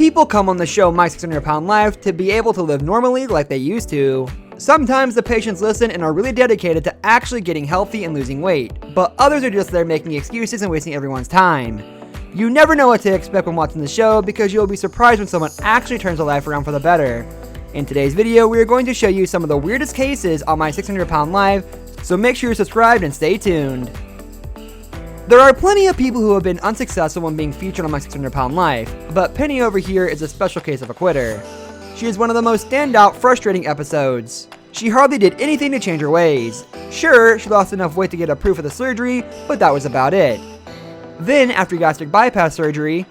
People come on the show My 600 Pound Life to be able to live normally like they used to. Sometimes the patients listen and are really dedicated to actually getting healthy and losing weight, but others are just there making excuses and wasting everyone's time. You never know what to expect when watching the show because you'll be surprised when someone actually turns their life around for the better. In today's video, we are going to show you some of the weirdest cases on My 600 Pound Life, so make sure you're subscribed and stay tuned. There are plenty of people who have been unsuccessful when being featured on My 600 Pound Life, but Penny over here is a special case of a quitter. She is one of the most standout, frustrating episodes. She hardly did anything to change her ways. Sure, she lost enough weight to get approved for the surgery, but that was about it. Then, after gastric bypass surgery,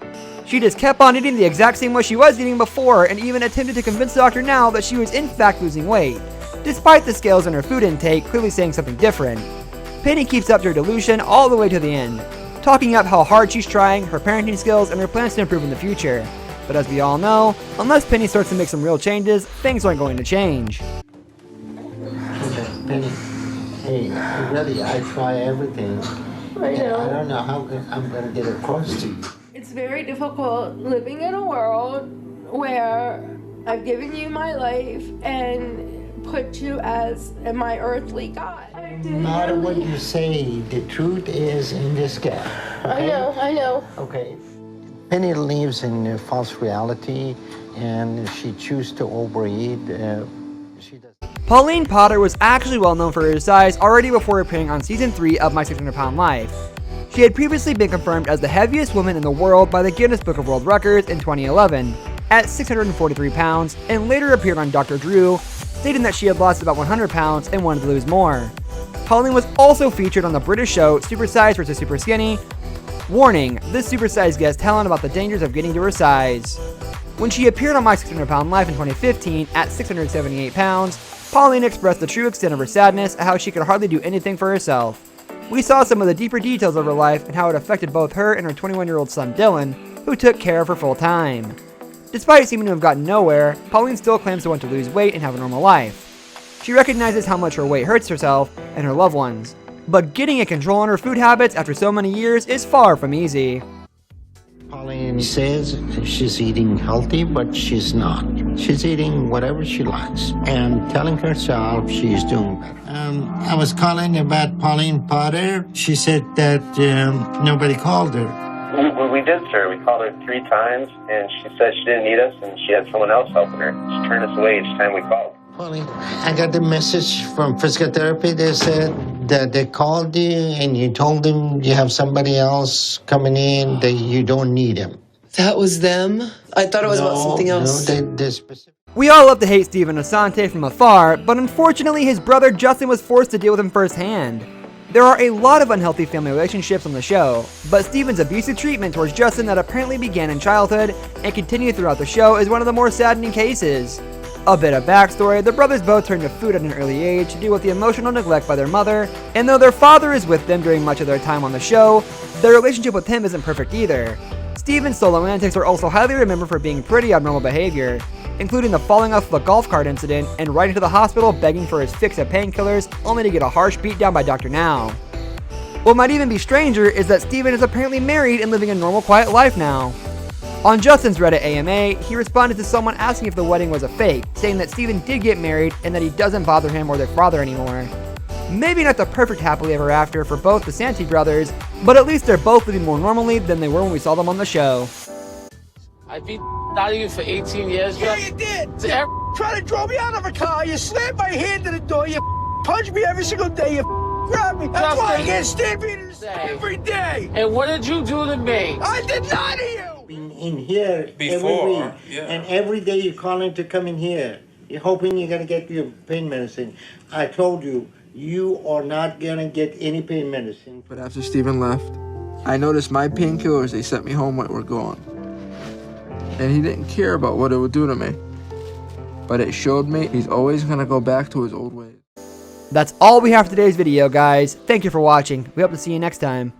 she just kept on eating the exact same way she was eating before and even attempted to convince Dr. Now that she was in fact losing weight, despite the scales in her food intake clearly saying something different. Penny keeps up her delusion all the way to the end, talking up how hard she's trying, her parenting skills, and her plans to improve in the future. But as we all know, unless Penny starts to make some real changes, things aren't going to change. Penny, hey, really, I try everything. I know. I don't know how I'm going to get across to you. It's very difficult living in a world where I've given you my life and put you as my earthly God. No matter what you say, the truth is in this gap. Okay? I know. Okay. Penny lives in a false reality, and she chooses to overeat. She does. Pauline Potter was actually well known for her size already before appearing on season 3 of My 600 Pound Life. She had previously been confirmed as the heaviest woman in the world by the Guinness Book of World Records in 2011 at 643 pounds, and later appeared on Dr. Drew, stating that she had lost about 100 pounds and wanted to lose more. Pauline was also featured on the British show Super Size vs. Super Skinny. Warning, this supersized guest telling about the dangers of getting to her size. When she appeared on My 600 Pound Life in 2015 at 678 pounds, Pauline expressed the true extent of her sadness at how she could hardly do anything for herself. We saw some of the deeper details of her life and how it affected both her and her 21-year-old son Dylan, who took care of her full time. Despite seeming to have gotten nowhere, Pauline still claims to want to lose weight and have a normal life. She recognizes how much her weight hurts herself and her loved ones, but getting a control on her food habits after so many years is far from easy. Pauline says she's eating healthy, but she's not. She's eating whatever she likes and telling herself she's doing better. I was calling about Pauline Potter. She said that nobody called her. We did, sir. We called her 3 times, and she said she didn't need us, and she had someone else helping her. She turned us away each time we called. Pauline, I got the message from physical therapy. They said that they called you and you told them you have somebody else coming in, that you don't need him. That was them? I thought it was about something else. No, they're specific. We all love to hate Stephen Asante from afar, but unfortunately his brother Justin was forced to deal with him firsthand. There are a lot of unhealthy family relationships on the show, but Stephen's abusive treatment towards Justin that apparently began in childhood and continued throughout the show is one of the more saddening cases. A bit of backstory, the brothers both turned to food at an early age to deal with the emotional neglect by their mother, and though their father is with them during much of their time on the show, their relationship with him isn't perfect either. Stephen's solo antics are also highly remembered for being pretty abnormal behavior, including the falling off the golf cart incident and riding to the hospital begging for his fix of painkillers only to get a harsh beatdown by Dr. Now. What might even be stranger is that Stephen is apparently married and living a normal quiet life now. On Justin's Reddit AMA, he responded to someone asking if the wedding was a fake, saying that Stephen did get married and that he doesn't bother him or their father anymore. Maybe not the perfect happily ever after for both the Santi brothers, but at least they're both living more normally than they were when we saw them on the show. I beat out of you for 18 years, Yeah, you did. You tried to draw me out of a car. You slammed my hand to the door. You punched me every single day. You grabbed me. That's why I get stampeded every day. And what did you do to me? I did not to you. In here every week, and every day you're calling to come in here. You're hoping you're gonna get your pain medicine. I told you, you are not gonna get any pain medicine. But after Stephen left, I noticed my painkillers they sent me home were gone. And he didn't care about what it would do to me. But it showed me he's always gonna go back to his old ways. That's all we have for today's video, guys. Thank you for watching. We hope to see you next time.